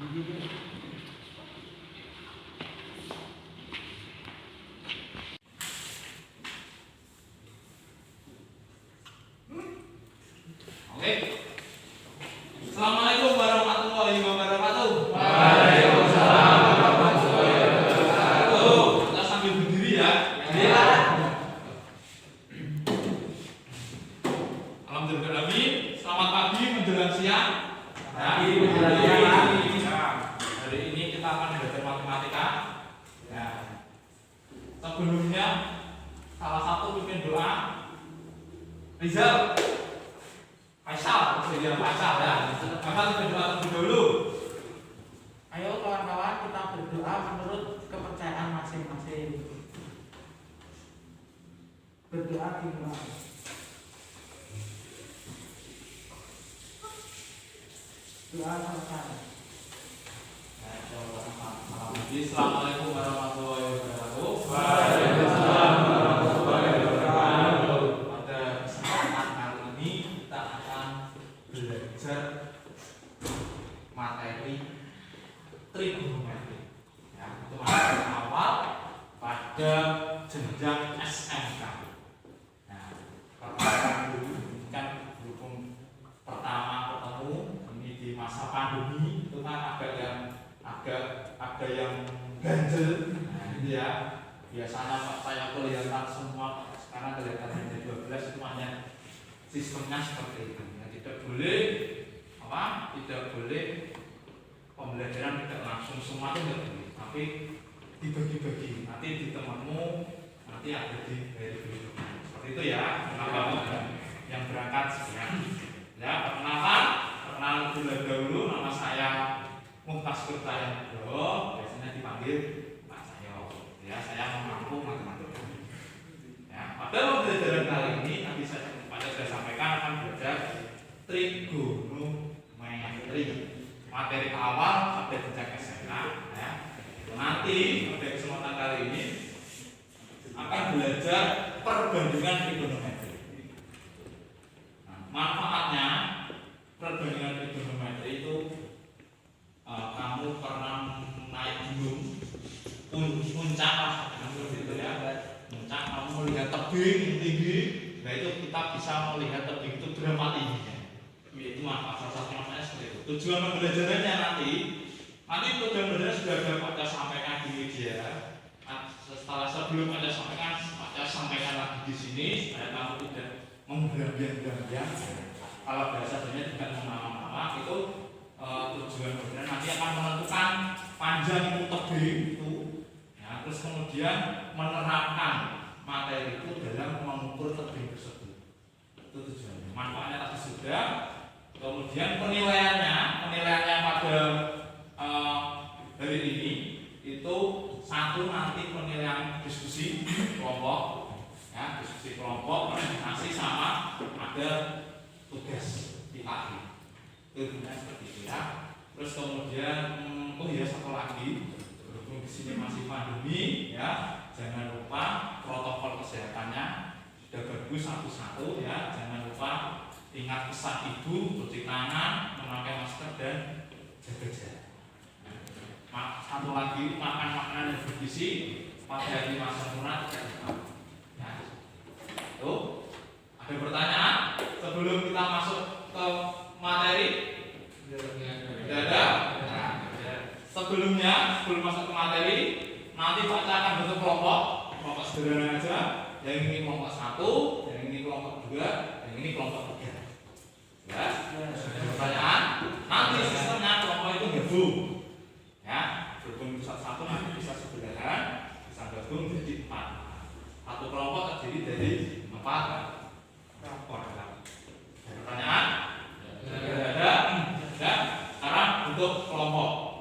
Oke. Assalamualaikum warahmatullahi wabarakatuh. Waalaikumsalam warahmatullahi wabarakatuh. Kita sambil berdiri ya. Ya. Alhamdulillah. Selamat pagi menjelang siang. Pagi menjelang siang. Ya. Hari ini kita akan belajar matematika. Ya. Sebelumnya salah satu pimpin doa Rizal Faisal, jadi Faisal ya. Maka pimpin doa terlebih dahulu. Ayo kawan-kawan kita berdoa menurut kepercayaan masing-masing. Berdoa dimulai. Doa selesai. Assalamualaikum warahmatullahi wabarakatuh. Waalaikumsalam warahmatullahi wabarakatuh. Pada kesempatan kali ini kita akan belajar materi trigonometri. Ya, itu materi awal pada jenjang SMK. Nah, pertama dulu kan berhubung pertama ketemu ini di masa pandemi itu kan ada yang ganjel. Nah, itu ya. Biasanya saya kelihatan semua, sekarang kelihatan hanya 12 itu hanya sistemnya seperti itu. Ya, tidak boleh tidak boleh pembelajaran tidak langsung semua itu tidak boleh, tapi dibagi-bagi. Nanti di temanmu nanti ada di berikutnya. Seperti itu ya. Kenapa yang berangkat sekarang? Ya, perkenalan terlebih dahulu, nama saya Muhtaskur Cahyanegoro, biasanya dipanggil Pak Cahyo. Ya, saya mengampu matematika. Ya, pada pembelajaran kali ini nanti saya sudah sampaikan akan belajar trigonometri. Materi awal pada jenjang SMK. Ya. Nanti pada kesempatan kali ini akan belajar perbandingan trigonometri. Nah, manfaatnya perbandingan trigonometri itu kamu pernah naik gunung puncak lah, gitu ya. Puncak kamu melihat tebing yang tinggi, nah itu kita bisa melihat tebing itu berapa tingginya. Itu salah satu manfaatnya seperti itu. Tujuan pembelajarannya nanti tujuan pembelajaran sudah dapat saya sampaikan di media. Sebelum saya sampaikan lagi di sini supaya kamu tidak menggambar-gambar. Kalau bahasanya tidak mengamak-amak itu tujuan pembelajaran nanti akan menentukan panjang itu tebing itu, ya, terus kemudian menerapkan materi itu dalam mengukur tebing tersebut. Itu tujuannya. Manfaatnya tadi sudah. Kemudian penilaiannya pada hari ini itu satu nanti penilaian diskusi kelompok, ya, diskusi kelompok, presentasi sama ada tugas di akhir. Itu seperti itu ya. Terus kemudian satu lagi, berhubung di sini masih pandemi ya, jangan lupa protokol kesehatannya sudah bagus satu-satu ya. Jangan lupa ingat pesan ibu, cuci tangan, memakai masker dan jaga jarak. Satu lagi, makan makanan yang bergizi pada hari masa murah tidak lupa. Ya. Tuh, ada pertanyaan sebelum kita masuk ke materi? Tidak ada. Sebelum masuk ke materi, nanti Pak akan bentuk kelompok sederhana aja. Yang ini kelompok 1, yang ini kelompok 2, yang ini kelompok 3. Ya, ada pertanyaan. Nanti sistemnya kelompok itu gabung. Ya, berhubung satu nanti bisa sebelahan, bisa gabung jadi 4. Satu kelompok terdiri dari 4 kelompok. Pertanyaan? Tidak ada. Ya, sekarang untuk kelompok.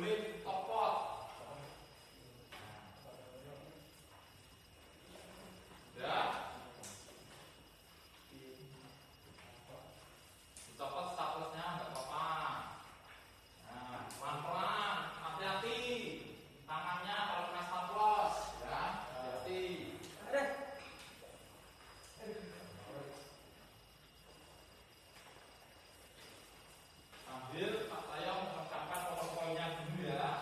duit topot. Ya. Dicopot staplesnya nggak apa-apa. Nah, pelan-pelan, hati-hati. Tangannya kalau kena staples, ya, hati-hati. Sambil Pak saya mengucapkan poin-poinnya dulu ya.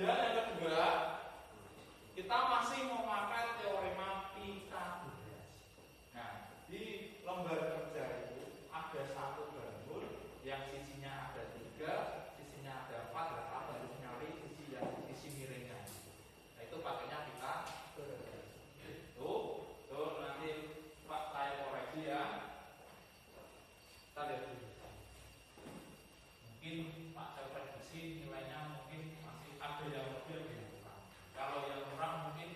Kemudian yang kedua, kita masih memakai teorema Pythagoras. Nah, di lembar kerja itu ada satu bangun yang sisinya ada 3, sisinya ada 4, dan kita harus nyari sisi miringnya. Nah, itu pakainya Pythagoras. Tuh nanti Pak saya koreksi ya. Kita lihat dulu. Mungkin Pak saya prediksi nilainya mungkin masih ada yang lebih, ada yang kurang. Kalau yang kurang mungkin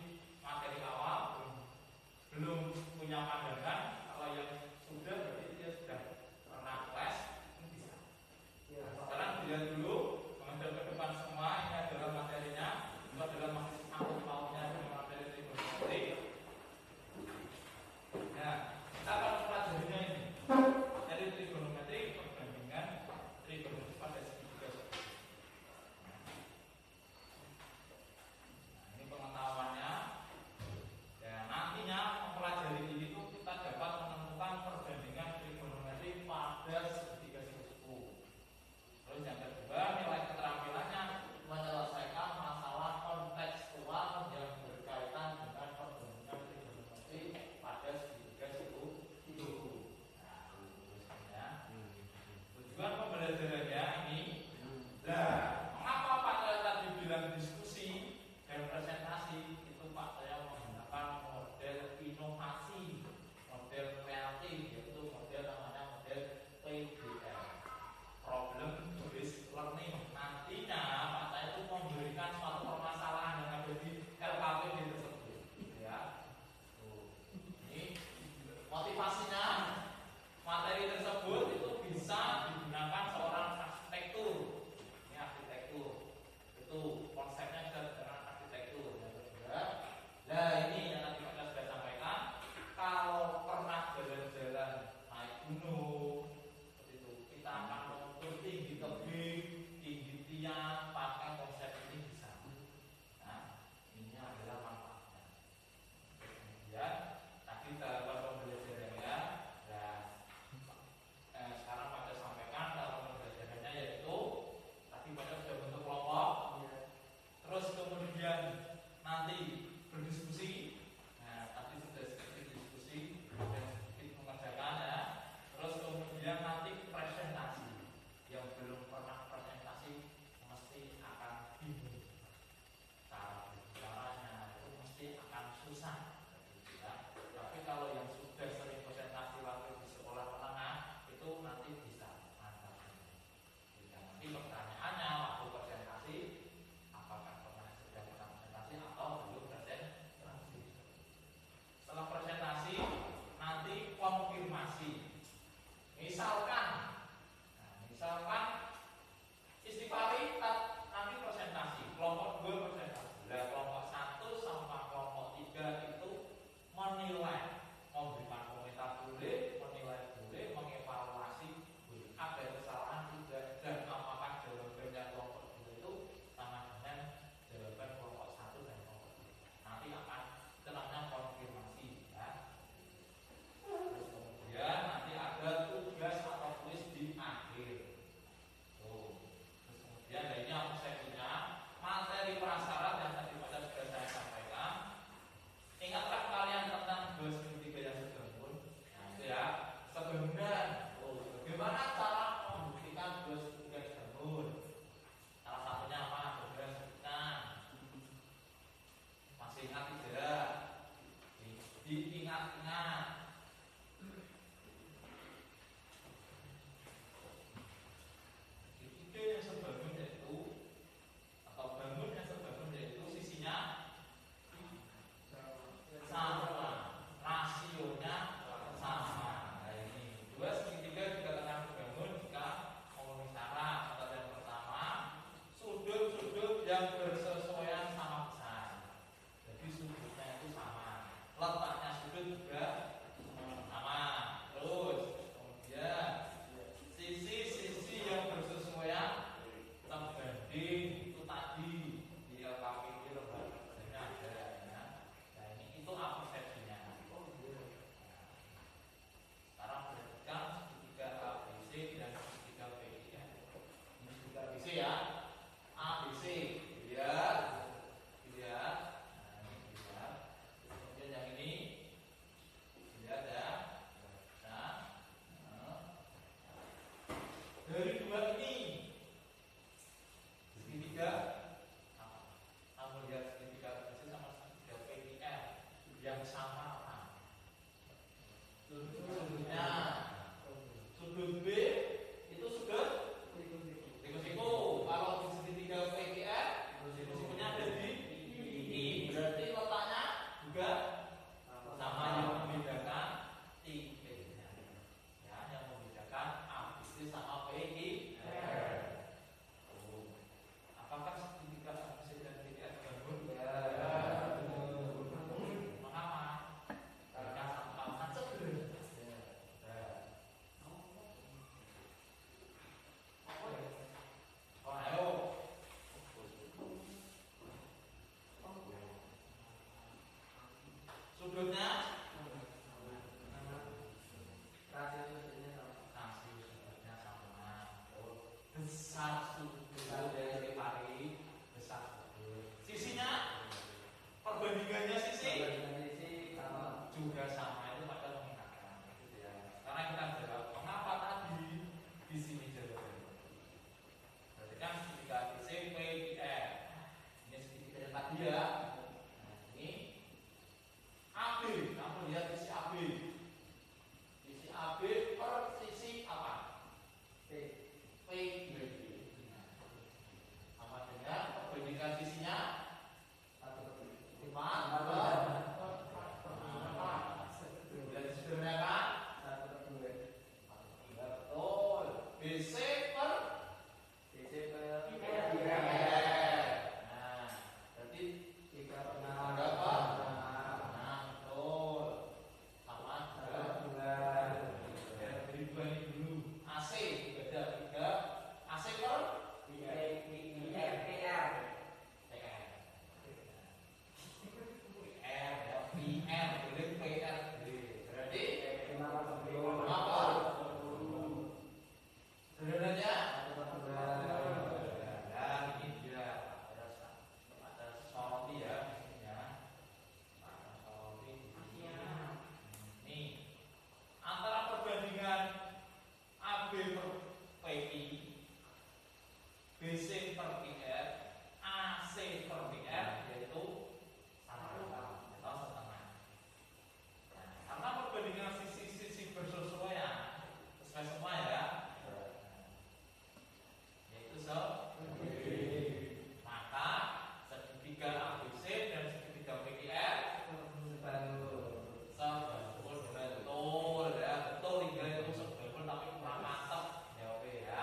sudutnya Rasio sudutnya sama. rasio sudutnya sama. Besar sudut dari pari, besar sudut. Sisinya perbandingannya sisi Sama. juga sama, itu pada mengingatkan gitu ya. Karena kita jawab mengapa tadi di sini jawabannya. Berarti kan segitiga DC PIR. Ini segitiga yang tadi ya. Nah, ini AB, kamu lihat sisi AB. Sisi AB per sisi apa? P. P sama dengan perbandingan sisinya 5 dan disederhanakan 1/2. betul BC per DC per IR. 3. Nah, berarti 3/6. berapa? Nah, betul sama juga. 1/2. Ya, dari dua ini dulu AC beda 3 AC per PR. PR ya, PR boleh PR berarti 5/10. apa? Sebenarnya nah ini dia ada soroti ya ya ada soroti di sini. Nih antara perbandingan AB per PI, BC per PR, AC per PR yaitu sama atau setengah. Nah, karena perbandingan sisi-sisi bersesuaian sesuai semua ya, yaitu maka segitiga ABC dan segitiga PQR sebandul betul ya, betul tinggal itu sebandul tapi kurang mantap jawabnya ya.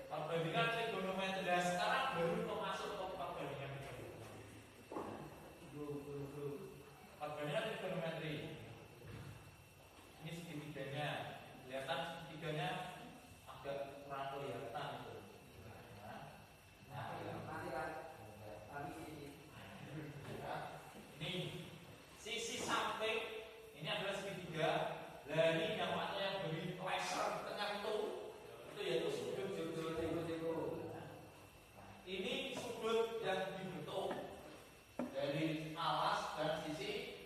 Perbandingan trigonometri sekarang baru masuk ke perbandingan trigonometri. Perbandingan trigonometri. Ini segitiganya, kelihatan segitiganya agak kurang kelihatan itu. Nah, ini sisi samping ini adalah segitiga. Nah ini dampaknya yang beri pleasure tengah itu yaitu sudut. Ini sudut yang dibentuk dari alas dan sisi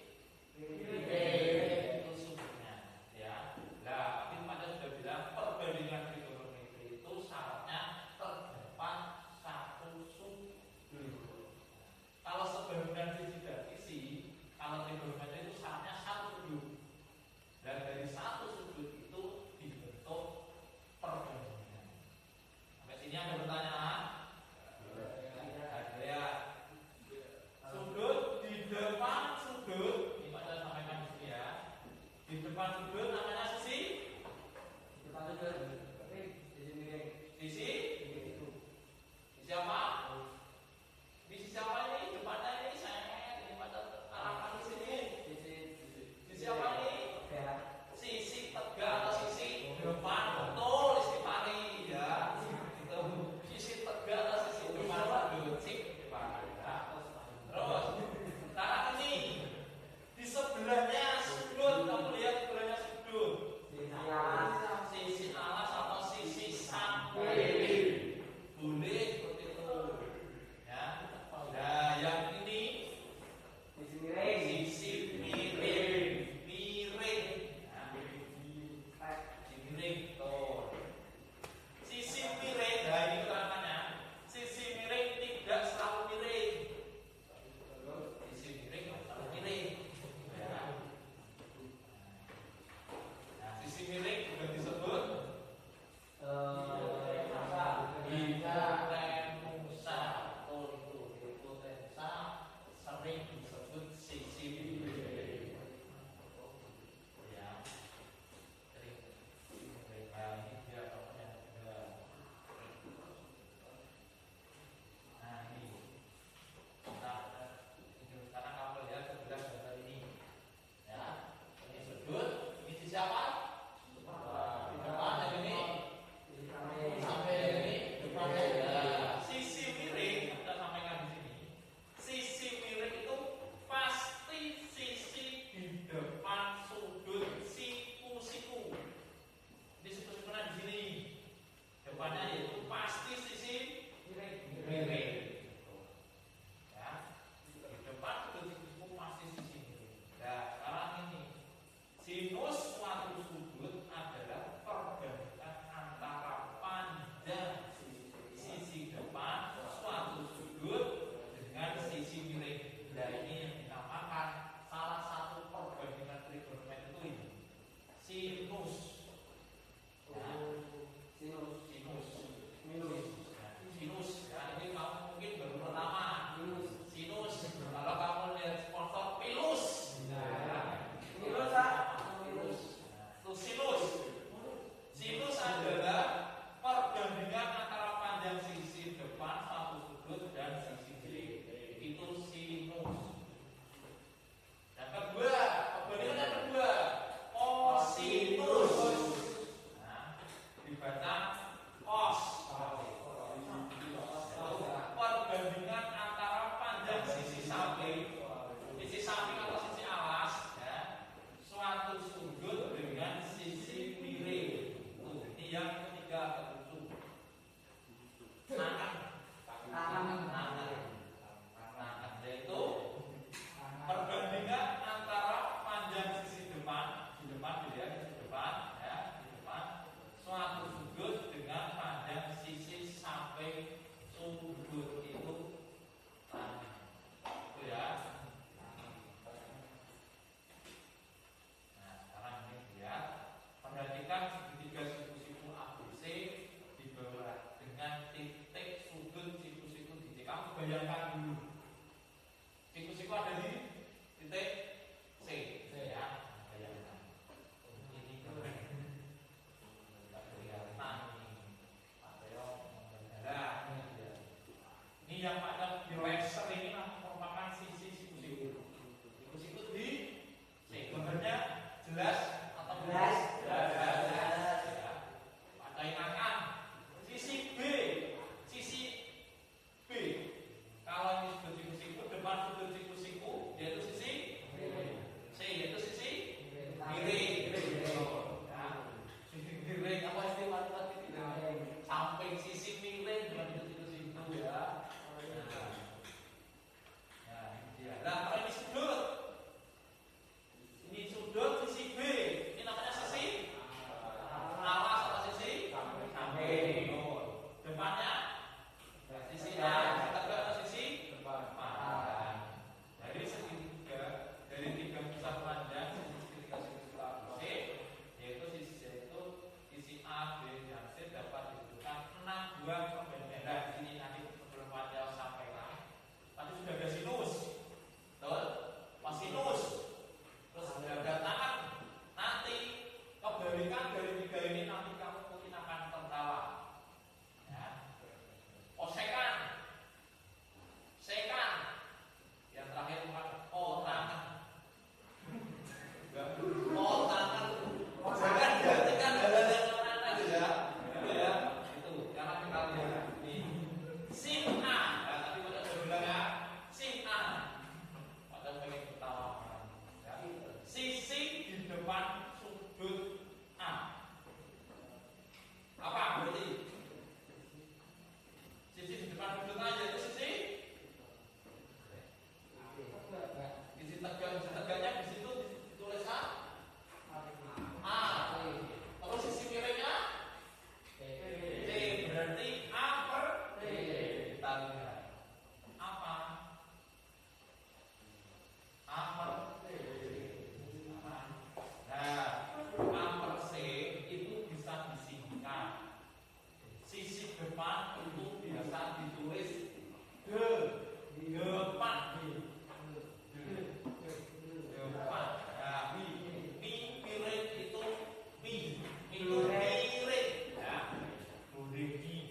itu sudutnya ya. Nah, ini pada sudah bilang perbandingan trigonometri itu syaratnya bayangkan dulu. Siku-siku ada di titik C, ya. Bayangkan. Ini keren. Tak kelihatan ini. Pak Teo ada. Ini yang pada di laser ini merupakan sisi siku-siku. Siku-siku di C. Gambarnya jelas atau Jelas. Jelas. Ya. Pada ingatkan sisi B. Kalau ini sudut siku-siku, depan sudut siku-siku yaitu sisi C, yaitu sisi miring. Ya. Sisi miring apa istilah tadi? Samping sisi miring dengan siku-siku ya. Ya, ini dia. Nah, kalau ini sudut. Ini sudut sisi B. Ini namanya sisi alas atau sisi samping. Depannya sisi A, tegak atau sisi depan. Dari segitiga, dari tiga pusat panjang segitiga C, yaitu sisi A, B, dan C dapat ditentukan 6 buah perbandingan. Nah, di sini nanti sebelum Pak sampaikan, tadi sudah ada sinus, betul? Sinus, terus ada tangan. Nanti kebalikan dari tiga ini nanti kamu mungkin akan tertawa. Ya. Sekan, yang terakhir bukan tangan. Jangan gantikan hal-hal yang mana ya. Itu karena kita lihat ini. Sin A, tadi pada saya bilang ya, sin A. Pada pengen ketawa. Ya. Sisi di depan sudut A. Apa berarti? Sisi di depan sudut A yaitu sisi tegaknya di situ ditulis A. Terus sisi miringnya C. Berarti A per D. Kita lihat apa? A per D. Nah, A per C itu bisa disingkat. Sisi depan itu biasa ditulis depan. Miring itu miring ya. Miring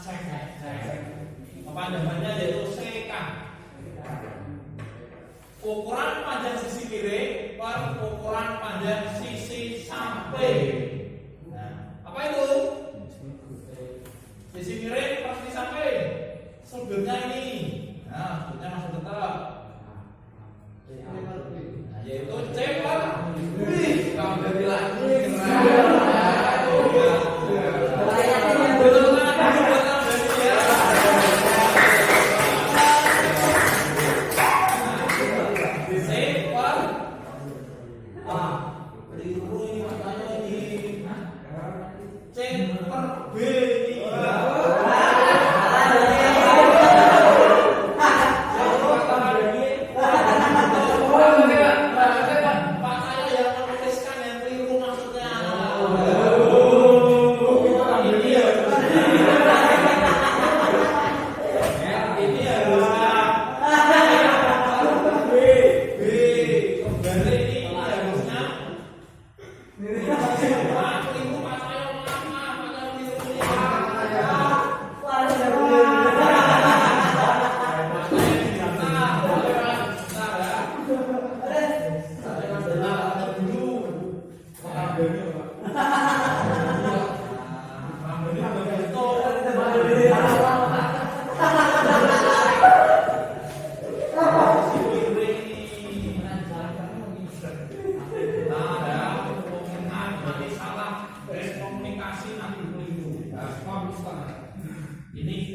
sek. Kepanjangannya yaitu sekan. Ukuran panjang sisi miring per ukuran panjang sisi samping. Nah, apa itu? Sisi miring per sisi samping. Sudutnya ini. Nah, sudutnya masih tetap. Nah, yaitu C per B. Kamu udah bilang ini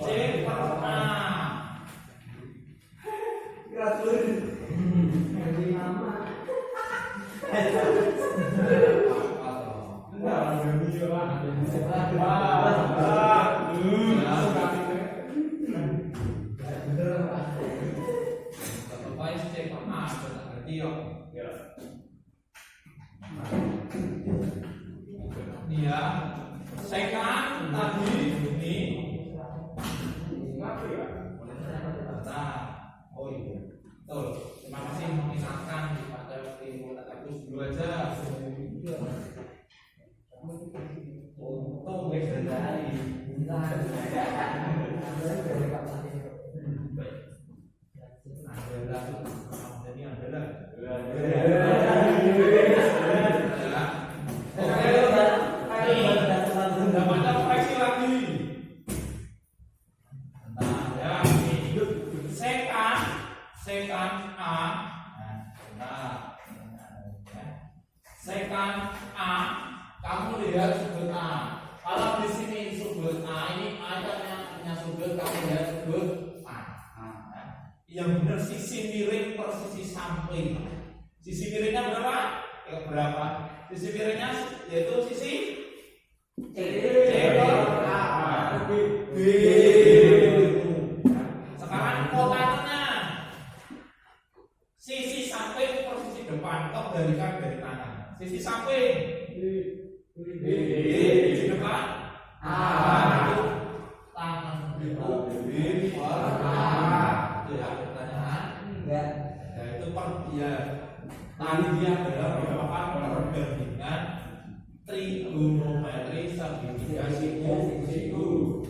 C per A. Iya, sekan tadi ini. Oh iya, betul. Terima kasih mengingatkan pada ilmu terus dulu aja. Untung wes dari. Sekan A, kamu lihat sudut A. Kalau di sini sudut A ini punya sudut, kamu lihat sudut A. Yang benar sisi miring per sisi samping. Sisi miringnya berapa? Sisi miringnya yaitu sisi C per A. B. Sekarang kotaknya sisi samping per sisi depan, kebalikan dari kanan. Sisi samping B, sisi depan A. Tangan itu B per A. Itu ya pertanyaan. Ya itu per dia. Tadi dia adalah merupakan perbandingan trigonometri segitiga siku.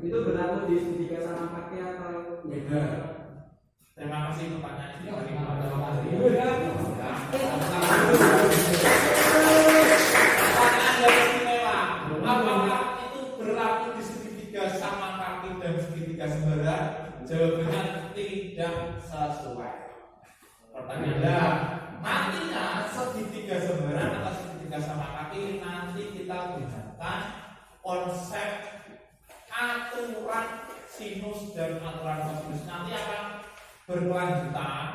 Itu berlaku di segitiga sama kaki atau beda? Terima kasih pertanyaan ini. Apakah itu berlaku di segitiga sama kaki dan segitiga sembarang? Jawabannya tidak sesuai. Pertanyaannya, nantinya segitiga sembarang atau segitiga sama kaki nanti kita gunakan konsep aturan sinus dan aturan kosinus. Nanti akan berkelanjutan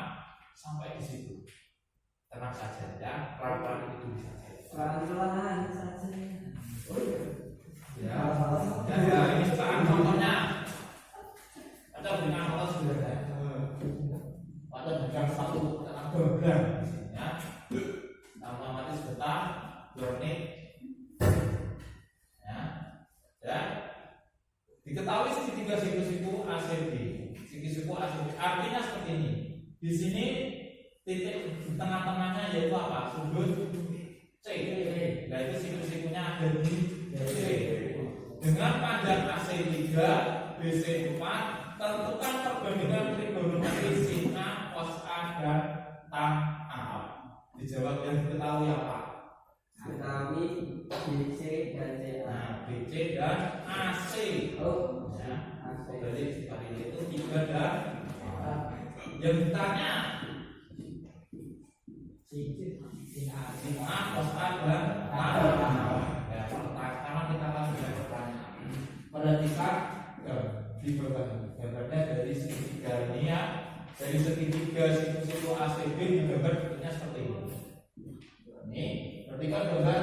sampai di situ. Tenang saja ya, pelan-pelan itu bisa. pelan-pelan saja. Ya, ini sekarang contohnya. Ada berikan contoh sederhana. Pada bidang satu tentang beban, ya. Otomatis betah, 2 menit. Ya, dan diketahui segitiga siku-siku ACB. Siku-siku ACB artinya seperti ini. Di sini titik di tengah-tengahnya yaitu apa? Sudut C. Nah itu siku-sikunya ada di C. Dengan panjang AC 3, BC 4, tentukan perbandingan trigonometri sin A, cos A, dan tan A. Dijawab yang diketahui apa? Ketahui BC dan CA. Nah, BC dan AC. Oh, Ya, AC. jadi dikali itu 3 dan yang ditanya sin A, cos A, dan tan A. Ya, pertama kita akan membuat pertanyaan. Perhatikan di bawah gambarnya dari segitiga ini ya. Dari segitiga siku ACB digambar bentuknya seperti ini. Ini perhatikan gambar.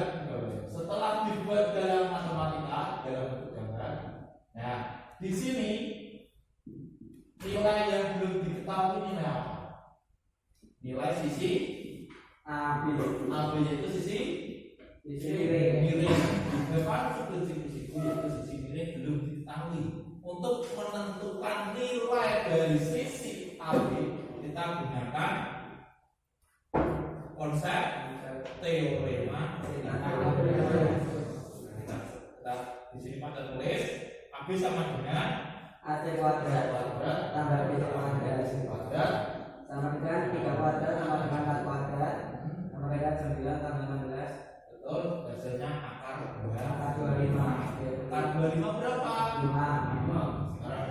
Setelah dibuat dalam matematika dalam bentuk gambar, nah di sini nilai yang belum diketahui nilai apa? Nilai sisi AB. AB itu sisi miring. miring. Depan sudut siku itu sisi miring belum diketahui. Untuk menentukan nilai dari sisi AB kita gunakan konsep teorema. Di sini pada tulis AB sama dengan AC kuadrat tambah BC kuadrat sama dengan 3 kuadrat sama dengan 4 kuadrat sama dengan 9 tambah 16. betul, hasilnya akar 2. Akar 25. Akar 25 berapa? 5. Sekarang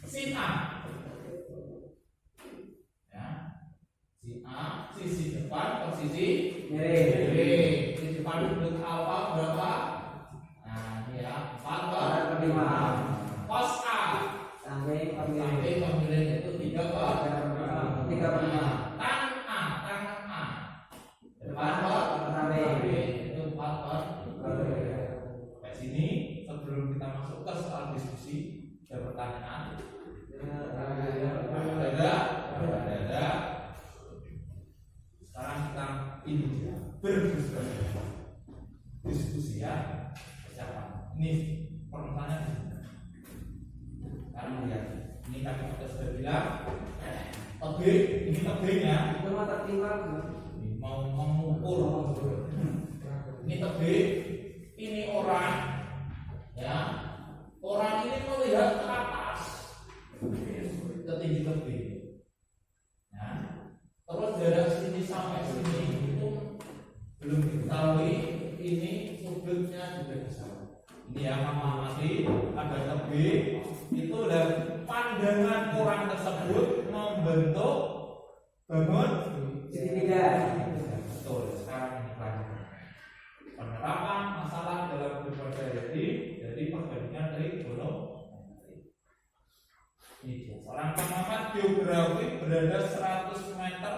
sin A. Ya. Sin A sisi depan per sisi Miring. sisi depan bentuk alfa berapa? Nah, ini ya, 4 per 5. cos A Samping pemiring. sampai pemiring itu 3 per 3 per 5. tan A, tan A. Depan per Samping. itu 4 per. Sampai sini sebelum kita masuk ke soal diskusi ada pertanyaan. Ada. Sekarang kita ini berdiskusi ya. Siapa? Ini pertanyaannya. Sekarang lihat. Ini kami sudah bilang. Ini tebingnya. Itu mata timbang. Mau mengukur. Ini tebing. Ini orang. Ya. Orang ini melihat ke atas. Ke tinggi tebing. Ya. Terus jarak sini sampai sini itu belum diketahui. Ini sudutnya juga besar. Ini yang mengamati ada tebing itu dan pandangan orang tersebut membentuk bangun Segitiga. betul. Sekarang ini penerapan masalah dalam berbagai jadi perbandingan trigonometri. Ini dia. Seorang pengamat geografi berada 100 meter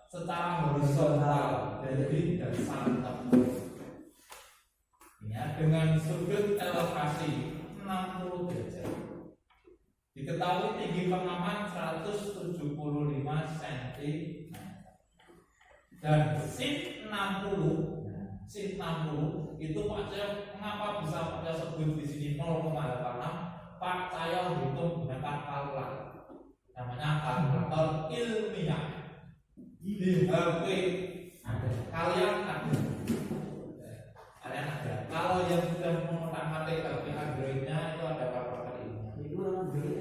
secara horizontal dari dasar tebing. Ya, dengan sudut elevasi 60 derajat. Diketahui tinggi pengaman 175 cm dan sin 60 itu Pak Cahyo mengapa bisa pakai sebut di sini 0,86? Pak Cahyo hitung menggunakan kalkulator, namanya kalkulator ilmiah di HP kalian ada. Kalau yang sudah mengotak-atik HP Androidnya itu ada kalkulator ini.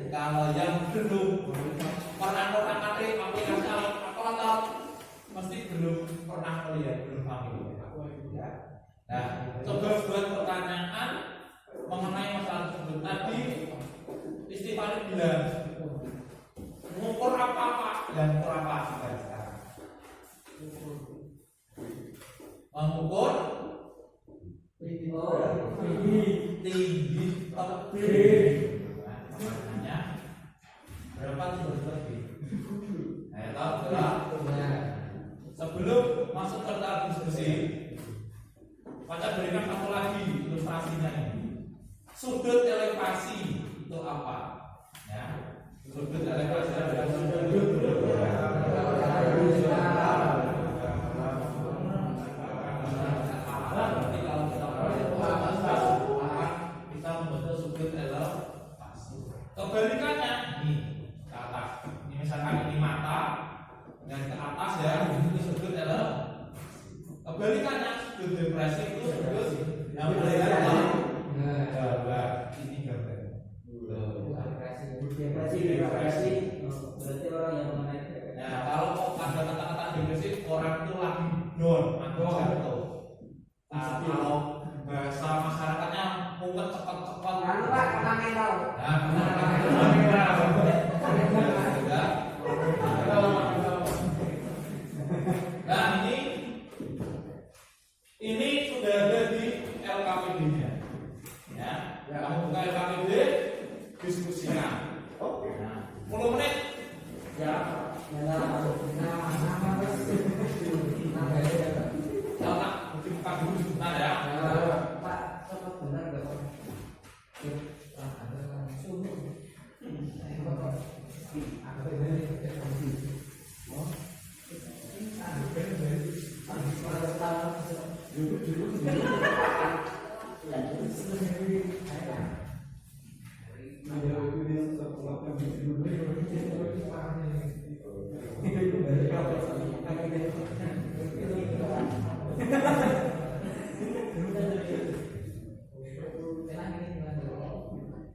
Kalau yang belum pernah mengotak-atik aplikasi kalkulator mesti belum pernah melihat, belum familiar. Nah, coba buat pertanyaan mengenai masalah tersebut. Tadi Istighfar bilang mengukur apa Pak dan mengukur apa sekarang? Mengukur tinggi tebing. Namanya berapa tinggi tebing? Sebelum masuk ke tahap diskusi, Baca berikan satu lagi ilustrasinya ini. Sudut elevasi itu apa? Ya, sudut elevasi adalah kebalikannya ini ke atas. Ini misalkan ini mata dan ke atas ya, ini sudut elevasi. Kebalikannya sudut depresi itu sudut yang berada depresi, berarti orang yang mengenai Ya, kalau ada kata-kata depresi, orang itu lagi down atau jatuh. Nah, kalau bahasa masyarakatnya mungkin cepat-cepat. anu Pak, kena mental. Nah, ini sudah ada di LKPD-nya. Ya, kamu buka LKPD, diskusikan. Nah, 10 menit. Ya, nama Tahu tak? Mungkin buka dulu sebentar ya. Pak, cepat benar enggak Pak?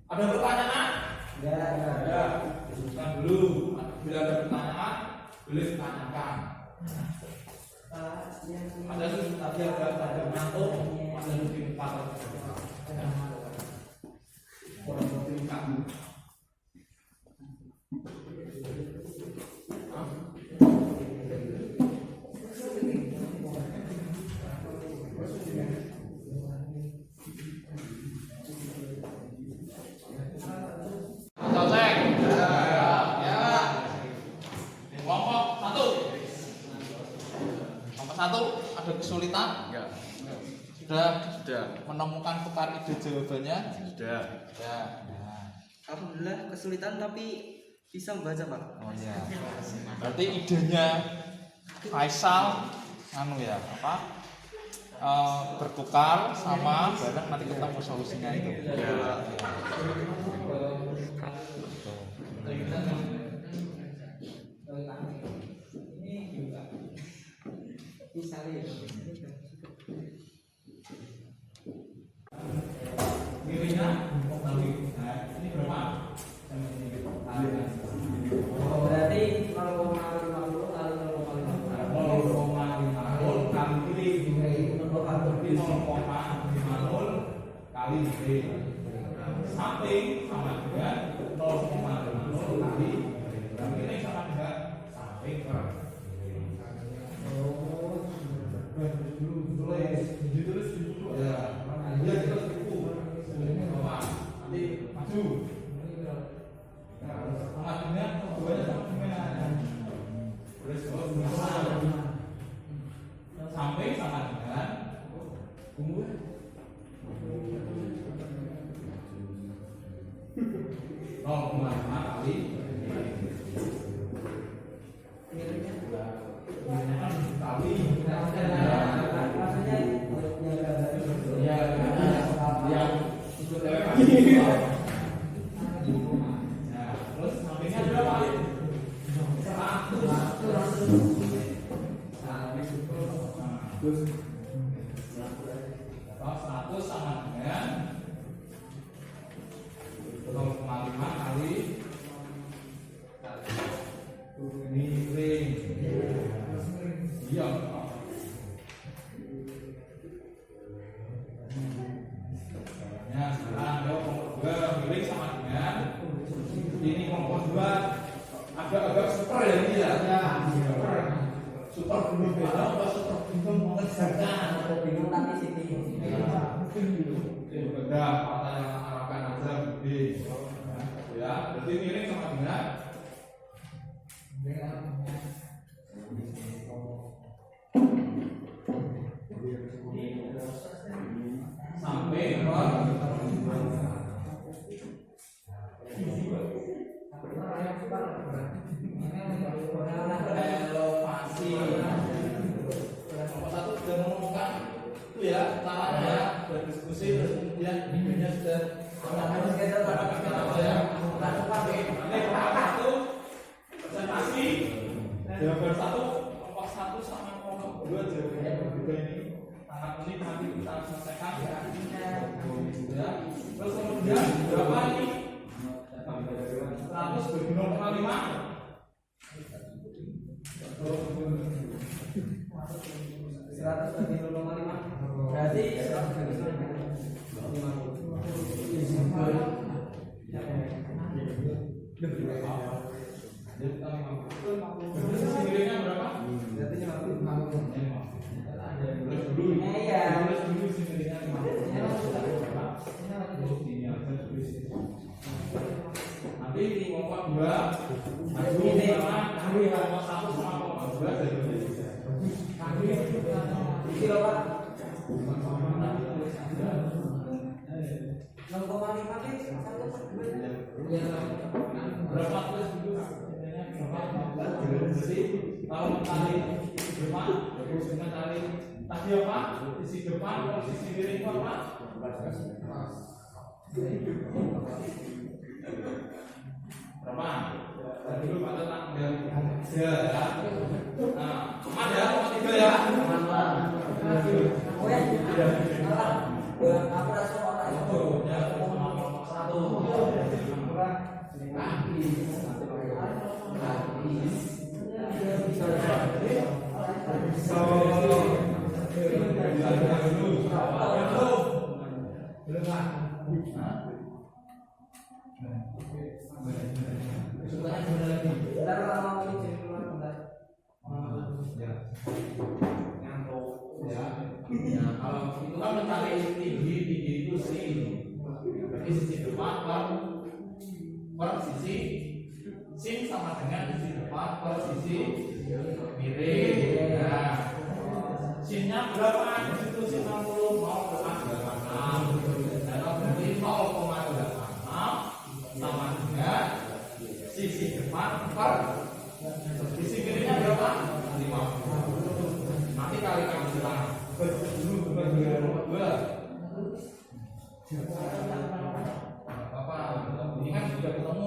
Ada pertanyaan? Ya. Bukan dulu. Bila ada pertanyaan, boleh ditanyakan. Ada tadi ada ngantuk, ada lebih 4 kurang lebih 4. Selesai. Ya. Kelompok 1. Kelompok 1 ada kesulitan? Enggak. Sudah menemukan tukar ide jawabannya? Sudah. Ya. Alhamdulillah kesulitan tapi bisa membaca Pak. Oh iya. Berarti idenya Faisal anu ya, apa? Bertukar sama bareng nanti ketemu solusinya itu. Ya. Mirinya ini berapa? Oh, berarti 0,50 kali 0,50 kali ini 0,50 kali ini samping sama dengan 0,50 kali ini sama dengan samping per ditulis ya dia kita buku nanti maju sama dengan keduanya sama dengan samping sama dengan umur 0,5 kali kali terus sampingnya berapa? 100 sama dengan 0,5 kali ini ring. Iya. Ya, sekarang kelompok 2 miring sama dengan ini kelompok 2 agak-agak super ya ini ya. Super belum beda apa super bingung mengerjakan atau bingung tapi sini. beda kata yang arahkan aja gede. Ya, berarti miring sama dengan sampai elevasi. Nomor 1 sudah menemukan itu ya caranya ya, berdiskusi terus kemudian idenya sudah harus kita dapatkan apa ya. Ini kelompok 1 presentasi jawaban 1 kelompok 1 sama kelompok 2 jawabannya berbeda ini sangat unik nanti kita selesaikan ya. Terus kemudian berapa ini 100 100 bagi 0,5 berarti 100 bagi Sendirinya berapa? berarti 50. Nanti di kelompok 2 ini kelompok 1 sama kelompok 2 Ini loh Pak 0,5 berapa plus itu? Jadi kalau mencari depan, mencari tadi apa? Sisi depan, sisi kiri itu apa? Berapa? Tadi dulu Pak Tetang dari 3 ya. Nah, aman ya, 3 ya. oh ya aku rasa orang itu Ya, sama kelompok 1. Ya, kalau itu kan mencari tinggi itu sih. Berarti sisi depan per sisi sin sama dengan sisi depan per sisi miring. Nah, sinnya berapa? Di situ sin 60 mau ke 86. Dan berarti 0,86 sama dengan sisi depan per sisi kirinya berapa? 50. Nanti kalikan bilang apa ini kan sudah ketemu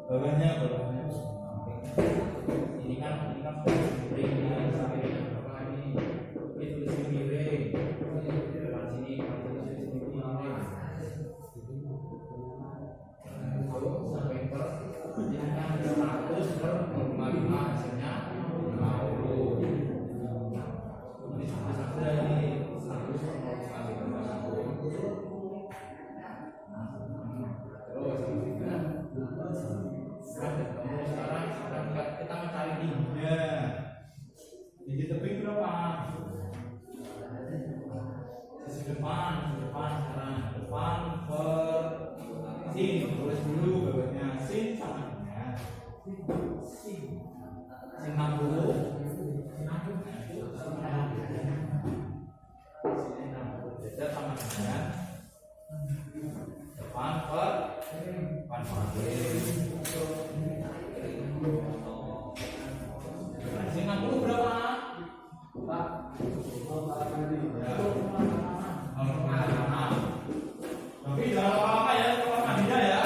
bawahnya ini kan kita mencari tingginya. Tinggi tebing berapa? Sisi depan sekarang depan per sin, tulis dulu bawahnya sin sama dengan sin 60. Jadi sama dengan depan per depan sin 60 berapa? Pak. Tapi jangan apa-apa ya, kalau mandinya ya.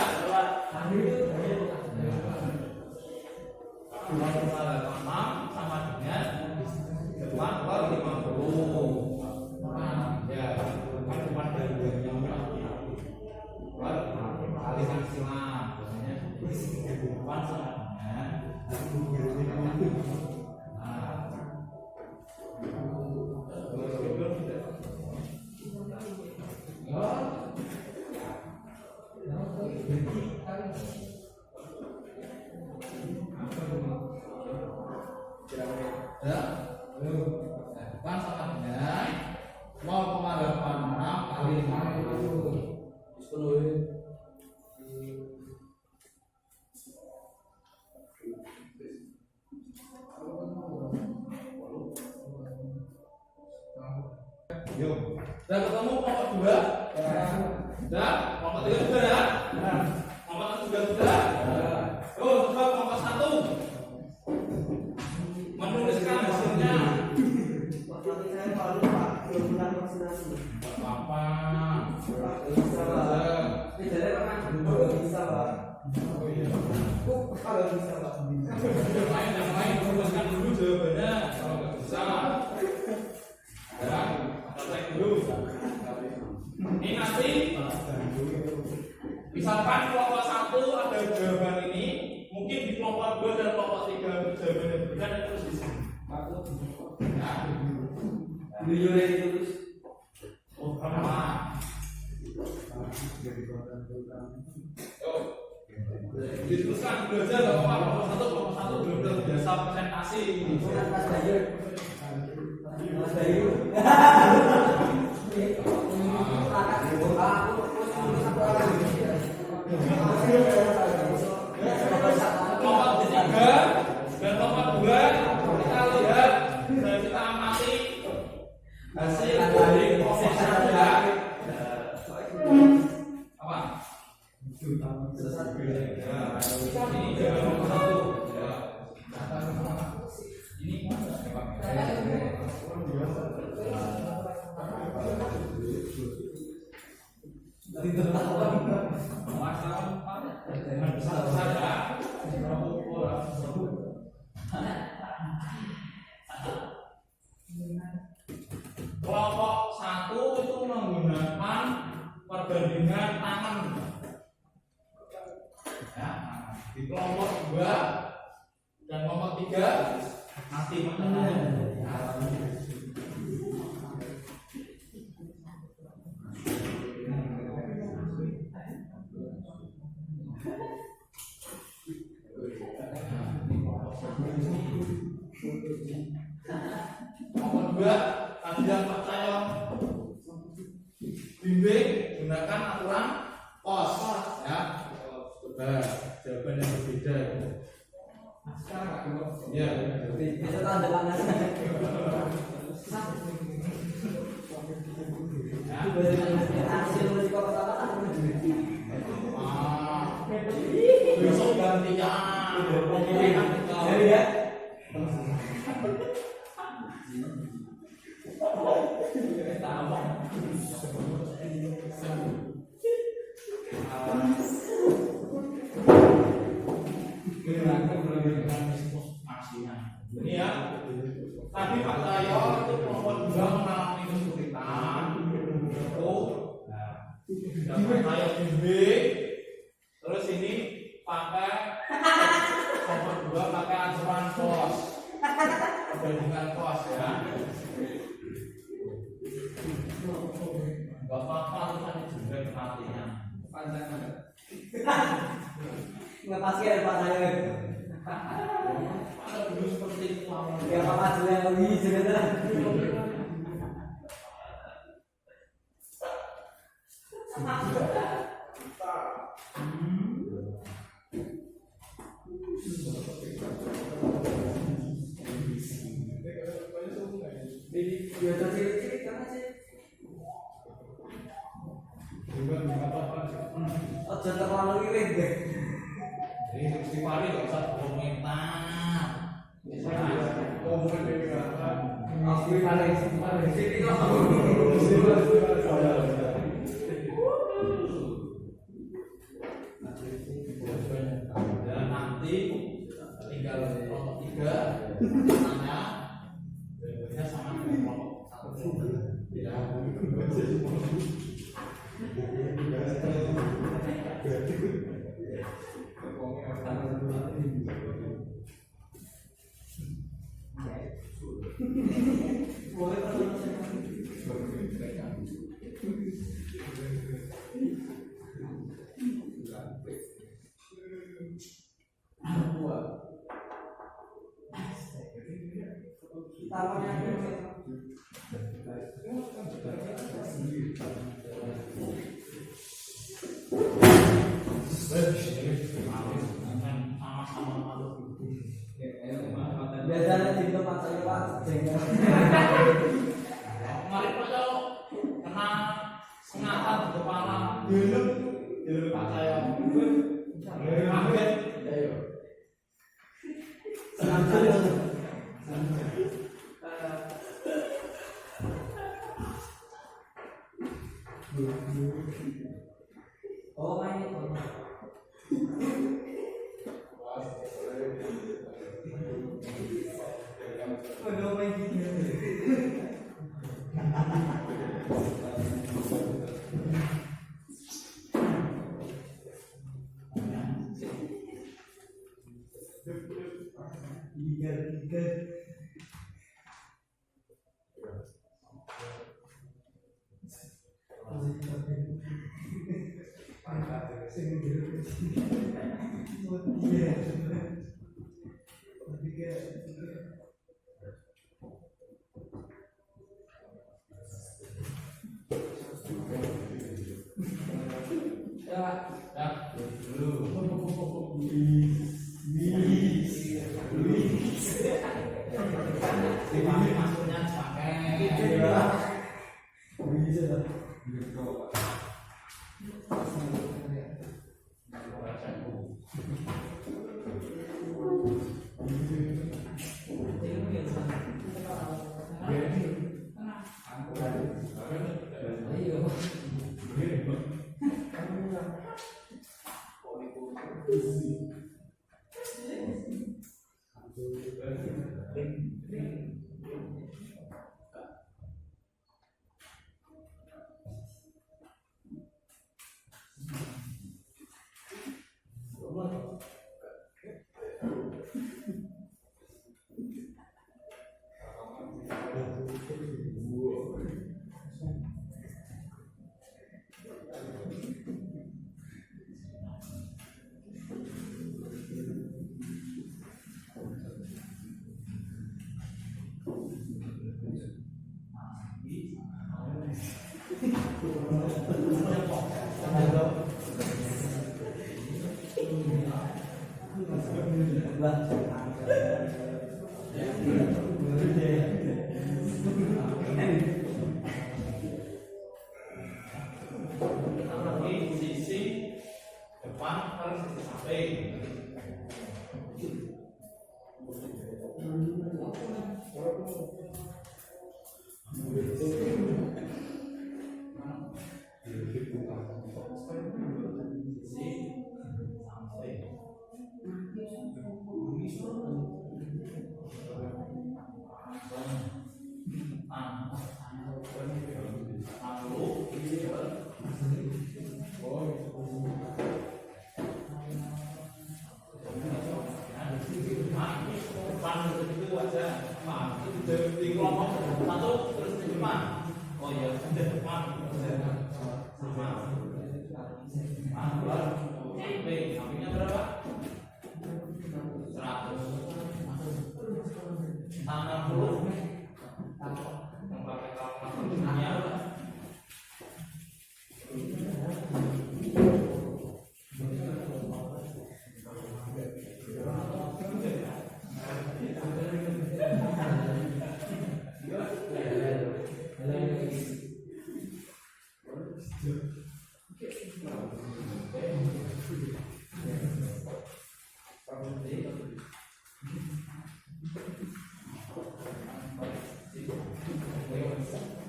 Sama dengan depan per 50. Ya, kan depan dari yang per kali kan silang. Biasanya depan sama dengan kan sama dengan 0,86 kali 50. Yuk, udah ketemu kelompok 2? Udah, kelompok 3 sudah ya? Kelompok 1 juga sudah? Yuk, coba kelompok 1 menuliskan hasilnya. Apa? Bisa Pak. Bisa Pak. Kalau bisa Pak. Yang lain rumuskan dulu jawabannya kalau nggak bisa. Ya, selesai dulu. Ini nanti misalkan kelompok 1 ada jawaban ini, mungkin di kelompok 2 dan kelompok 3 jawabannya berbeda dan terus di sini. Jujur itu Oh, berapa? Diteruskan dulu aja nggak apa-apa. Kelompok satu belum terbiasa presentasi. bukan Mas Bayu. Mas Bayu. Kelompok 3 dan kelompok 2 kita lihat dan kita amati hasil dari kelompok 1 ya. Apa? Ini jawaban nomor 1. Ya. Ini besar ya. Kelompok 1 itu menggunakan perbandingan tangan. Ya, di kelompok 2 dan kelompok 3 nanti nomor 2 tadi yang percaya bimbing gunakan aturan kos ya. Coba jawaban yang berbeda. Ya, Bisa tanda tangan. Hasil musik pertama kan besok gantian. jadi ya. Ini ya. Tadi Pak Tayo itu kelompok 2 mengalami kesulitan. Itu dan Pak Tayo bimbing. Terus ini pakai kelompok 2 pakai aturan kos. Perbandingan kos ya. Gak apa-apa tulisannya juga perhatian. Nggak pasti ada Pak saya. Ada dulu seperti itu. Ya Pak Mas yang lebih sebentar. Ya cilik-cilik kan sih. Oh, contoh kalau ngirim deh. Jadi istighfar gak usah komentar. Aku paling sini kok. Dan nanti tinggal kelompok 3 tanya jawabannya sama dengan kelompok 1. Ya. Biasanya di tempat saya Pak jengkel. Kemarin Pak Yo kena sengatan di kepala, gelem Pak saya. Kaget. Oh main itu. Maksudnya pakai di sisi depan harus sisi samping. Di kelompok satu terus di depan. Oh iya, di depan. Sampingnya berapa? 100. 60. Yang pakai kalkulatornya berapa?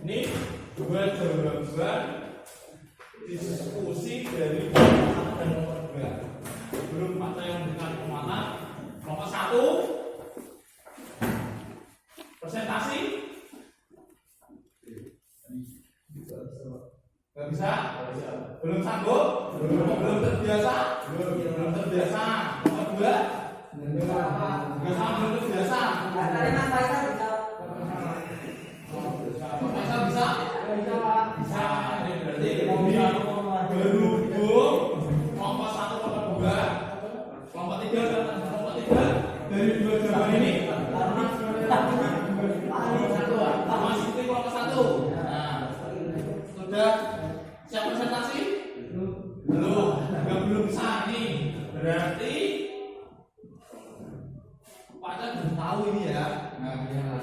Ini dua jawaban diskusi dari nomor 1 dan nomor 2. Belum mata yang memberikan penguatan. Nomor 1 presentasi. Gak bisa? Belum sanggup? Belum terbiasa? Belum terbiasa. Nomor 2 nggak sama, belum terbiasa. Tadi Mas Faisal Bisa? Bisa. Ini berarti berhubung kelompok 1 kelompok 2 kelompok 3 dan kelompok 3 dari dua jawaban ini masih di kelompok 1. Nah, sudah siap presentasi? Belum bisa nih. Berarti Pak belum tahu ini ya.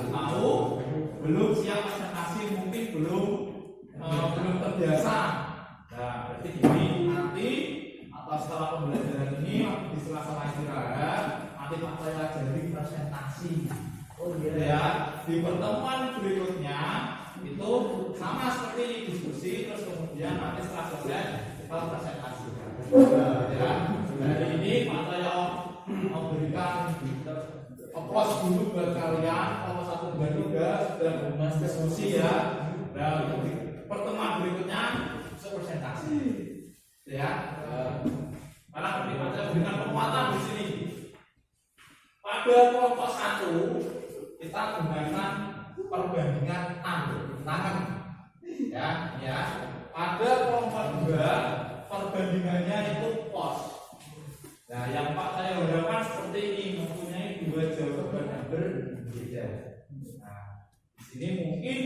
Tahu belum siap presentasi, mungkin belum terbiasa. Nah, berarti gini, nanti atau setelah pembelajaran ini di sela-sela istirahat nanti Pak saya ajari presentasi. Oh iya ya, di pertemuan berikutnya itu sama seperti diskusi, terus kemudian nanti setelah selesai kita presentasi. Nah, ya, hari ini Pak saya memberikan pos dulu buat kalian, nomor 1 dan 3 sudah membahas diskusi ya. Nah, pertemuan berikutnya presentasi, ya. Karena saya berikan penguatan di sini. Pada kelompok 1 kita gunakan perbandingan tangan. Ya. Pada kelompok 2 perbandingannya itu pos. Nah, yang Pak saya harapkan seperti ini, mempunyai dua jawaban yang berbeda. Nah, di sini mungkin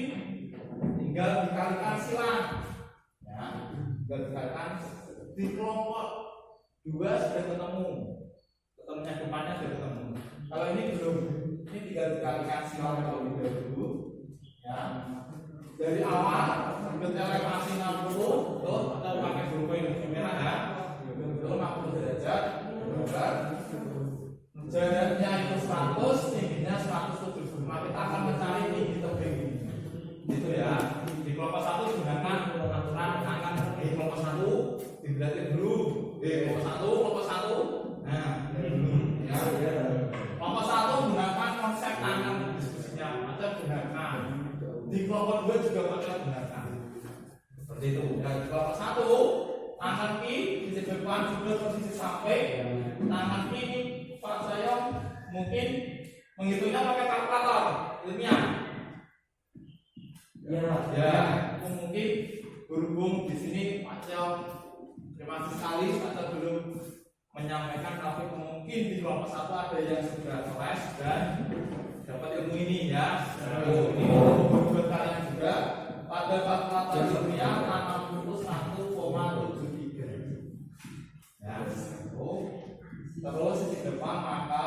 tinggal dikalikan silang. Ya, tinggal dikalikan di kelompok 2 sudah ketemu. Ketemunya depannya sudah ketemu. Kalau ini belum, ini tinggal dikalikan silang terlebih dahulu. Ya. Dari awal bentuknya masih 60, atau pakai buku yang merah ya. Betul 60 derajat. Jaraknya itu 100, tingginya 170. Maka kita akan mencari tinggi tebing. Gitu ya. Di kelompok 1 gunakan aturan tangan di kelompok 1 dibedakin dulu. Kelompok 1. Nah, ya. Kelompok 1 gunakan konsep tangan diskusinya. Atau gunakan. Di kelompok 2 juga pakai gunakan. Seperti itu. Dan di kelompok 1 tangan kiri di depan juga posisi sampai. Tangan kiri Pak saya mungkin menghitungnya pakai kalkulator ilmiah. Ya, mungkin berhubung di sini Pak saya terima kasih sekali atau belum menyampaikan, tapi mungkin di kelompok 1 ada yang sudah kelas dan dapat ilmu ini ya. Ini buat kalian juga pada kalkulator ilmiah tangan lurus 1,73. Ya, terus di depan maka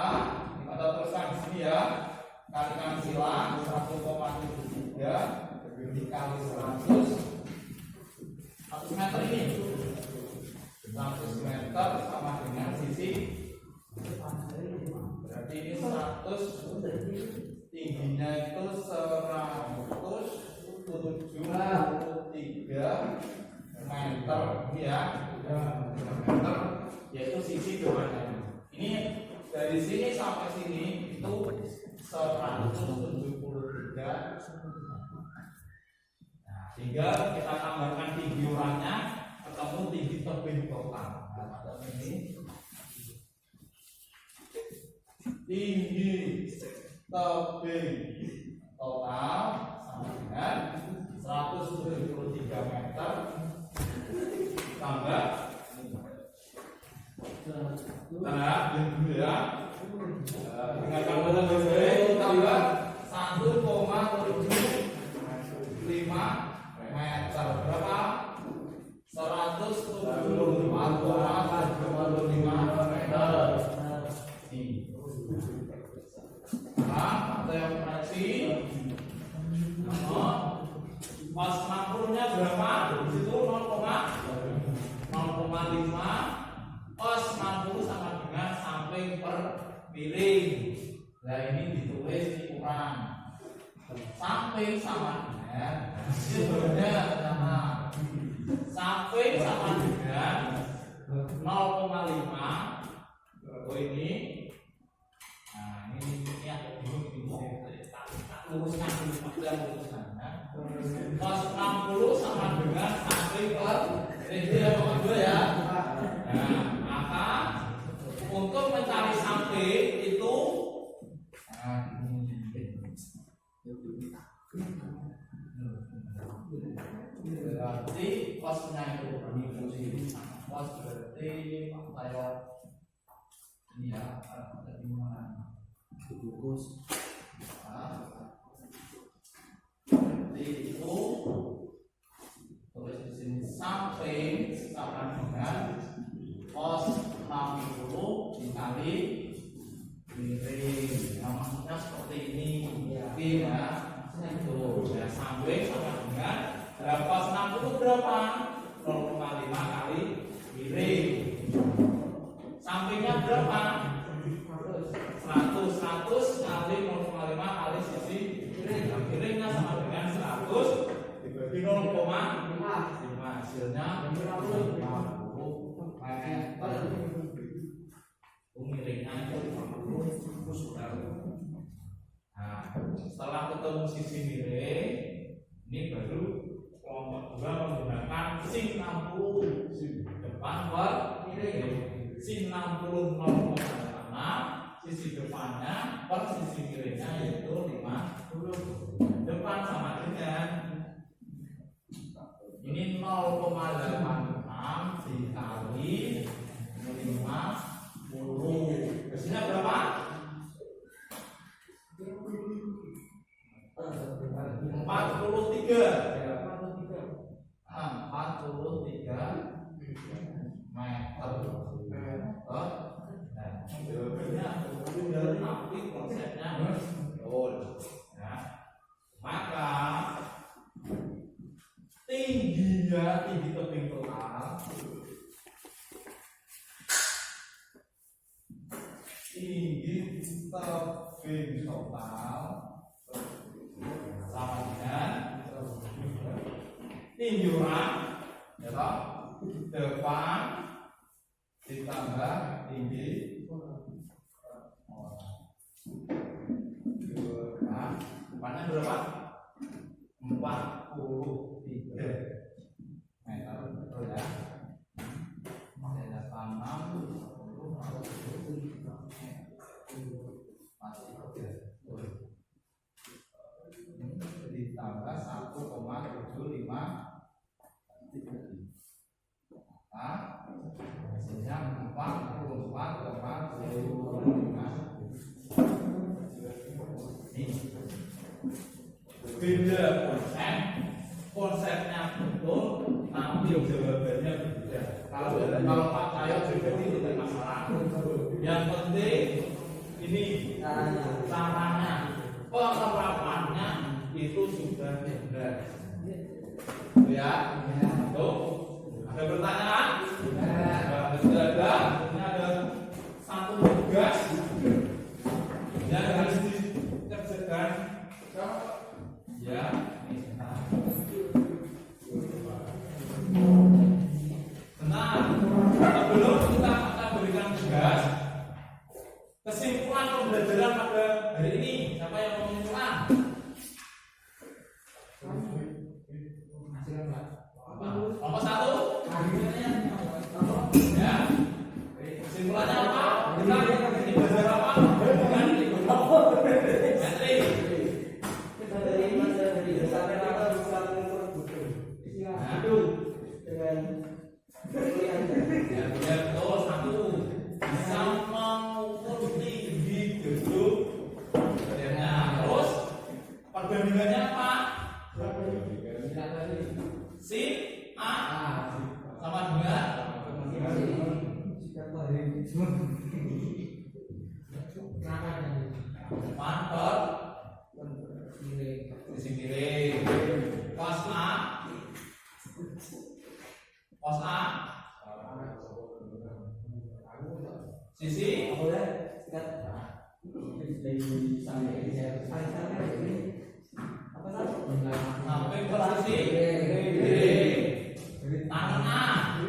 kita teruskan di sini ya, kalikan silang 1,73 dikali 100 meter ini 100 meter sama dengan sisi, berarti ini 100, tingginya itu 173 meter ya, meter, yaitu sisi depannya. Ini dari sini sampai sini itu 173. Nah, tinggal kita tambahkan tinggi orangnya, ketemu tinggi tebing total. Nah, pada ini tinggi tebing total sama dengan 173 meter tambah yang dulu ya, dengan tambahan tambah 1,75 meter berapa? 174,25 meter. Nah, ada yang koreksi. Pas 60-nya berapa? Di situ 0,5. Pas 60 sama dengan samping per miring. Nah, ini ditulis dikurang. Samping sama dengan sebenarnya sama. Samping sama dengan 0,5. Oh ini. Nah, ini agak bingung. Tak luruskan dulu, Pas 60 sama dengan samping per ini yang kedua ya. Nah, maka untuk mencari samping itu berarti posnya itu pos berarti saya ini ya, ada di mana bungkus berarti itu tulis di sini samping sama dengan pos 60 dikali miring. Nah, maksudnya seperti ini ya, itu ya, samping sama dengan pos 60 berapa? 0,5 kali miring. Sampingnya berapa? 100 kali 0,5 kali sisi miring. Nah, miringnya sama dengan 100 dibagi 0,5, hasilnya 50 meter. Miringnya itu 50 sudah. Nah, setelah ketemu sisi miring, ini baru kelompok 2 menggunakan sin 60 depan per miring. Sin 60 0,5, sisi depannya tinggi tebing total sama dengan iuran ya toh depan ditambah tinggi depannya berapa? 43 meter betul ya. Saya tanam ditambah 1,75 hasilnya 44,25. Beda konsepnya betul, tapi jawabannya berbeda. Kalau Pak Cahyo juga tidak masalah. Yang penting ini caranya, penerapannya itu sudah benar. Ya, tuh ada pertanyaan? Ada. Ini ada satu tugas yang harus dikerjakan. Ya, benar. Sebelum kita berikan tugas, kesimpulan pembelajaran pada hari ini, siapa yang mau menyimpulkan? Nomor 1. Ya. Kesimpulannya apa? Kita ini belajar apa? Dengan perbandingannya apa? Si A sama dengan mantor sisi kiri. Pos A sisi samping posisi kiri. Tangan A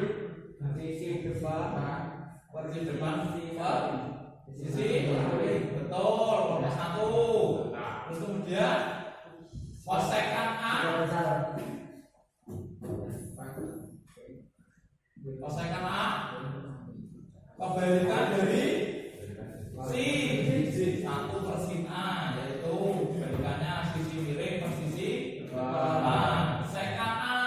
posisi depan sisi betul. Nomor 1. Terus kemudian posekan A, posekan A kebalikan dari si 1 per sin A, yaitu kebalikannya sisi miring per sisi depan. Sekan A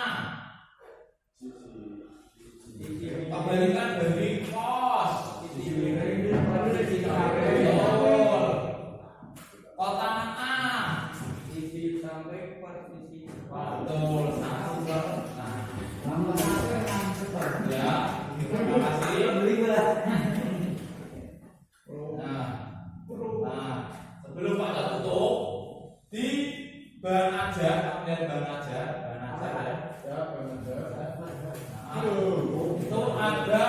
kebalikan dari pos sisi miring per sisi depan. Kotangan A sisi sampai per sisi depan. Betul, 1 per. Ya, terima kasih. Nah, sebelum Pak tutup, di ban aja, kemudian ban aja ya. Itu ada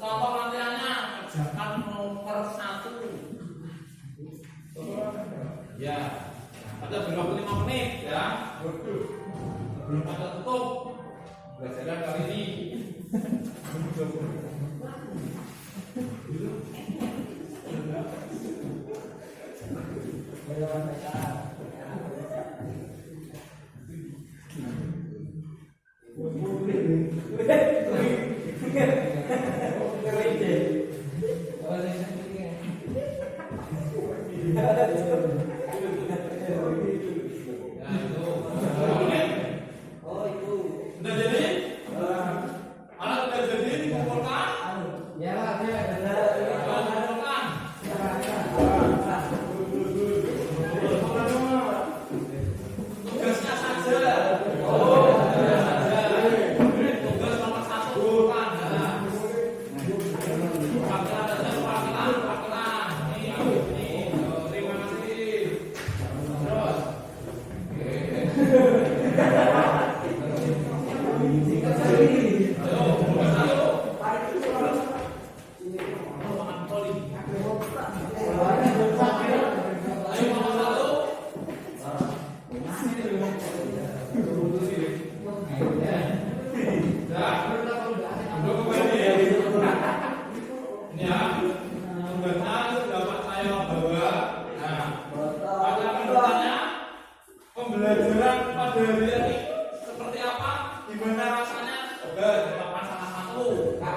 contoh latihannya, kerjakan nomor 1. Ya, ada berapa 5 menit ya. Sebelum Pak tutup, belajar kali ini. saya bawa. Nah, Botol. pada bertanya pembelajaran pada hari ini seperti apa? Gimana rasanya? Coba jawaban salah satu. Nah,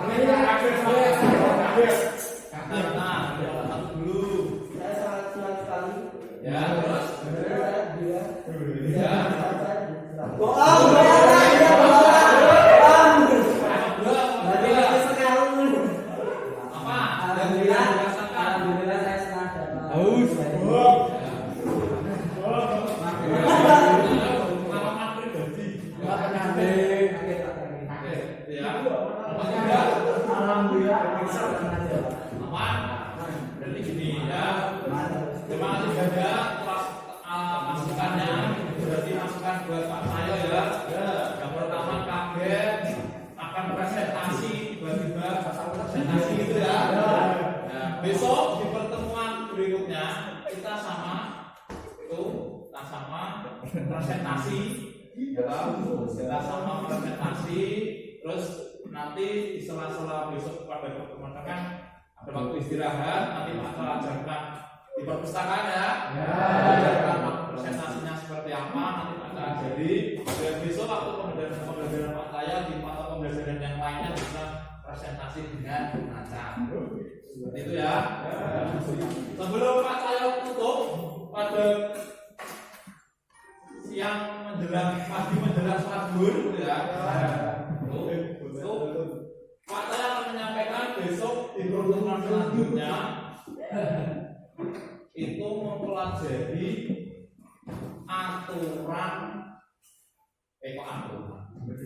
jawaban satu dulu. Saya sangat senang sekali. Ya, terus. Dia. Ya. Bohong. Apa? Alhamdulillah. Dirasakan. Alhamdulillah saya senang dapat. Pengalaman pribadi. Ya. Alhamdulillah. Aman. Berarti gini ya. Terima kasih banyak atas masukannya. Berarti masukan buat Pak saya ya. Yang pertama kaget akan presentasi tiba-tiba presentasi gitu ya. Nah, besok di pertemuan berikutnya kita sama presentasi ya, kita sama presentasi terus nanti di sela-sela besok pada pertemuan kan ada waktu istirahat nanti Pak Cal ajarkan di perpustakaan ya. Ajarkan presentasinya seperti apa nanti Pak Cal ajari dan besok waktu pembelajaran Pak saya di mata pembelajaran yang lainnya bisa presentasi dengan lancar seperti itu ya. Sebelum Pak saya tutup pada siang menjelang pagi menjelang sholat zuhur gitu ya. Itu Pak saya akan menyampaikan besok di pertemuan selanjutnya itu mempelajari aturan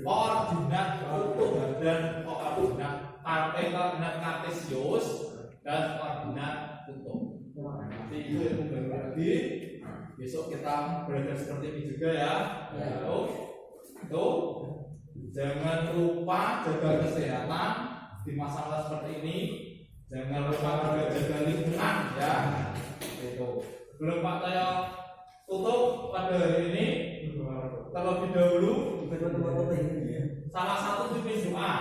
koordinat untuk badan koordinat koordinat kartesius dan koordinat kutub. Nanti itu ilmu baru lagi. Besok kita belajar seperti ini juga ya. Itu jangan lupa jaga kesehatan di masa-masa seperti ini. Jangan lupa jaga lingkungan ya. Itu. Sebelum Pak saya tutup pada hari ini, terlebih dahulu salah satu pimpin doa.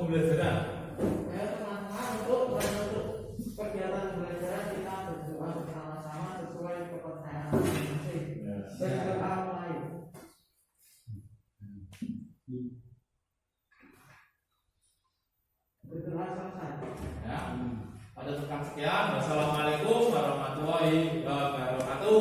Pembelajaran. Untuk kegiatan belajar kita berdoa bersama-sama sesuai kepercayaan masing-masing. Berdoa mulai. Berdoa selesai. Ya. Pada sekian. Wassalamualaikum warahmatullahi wabarakatuh.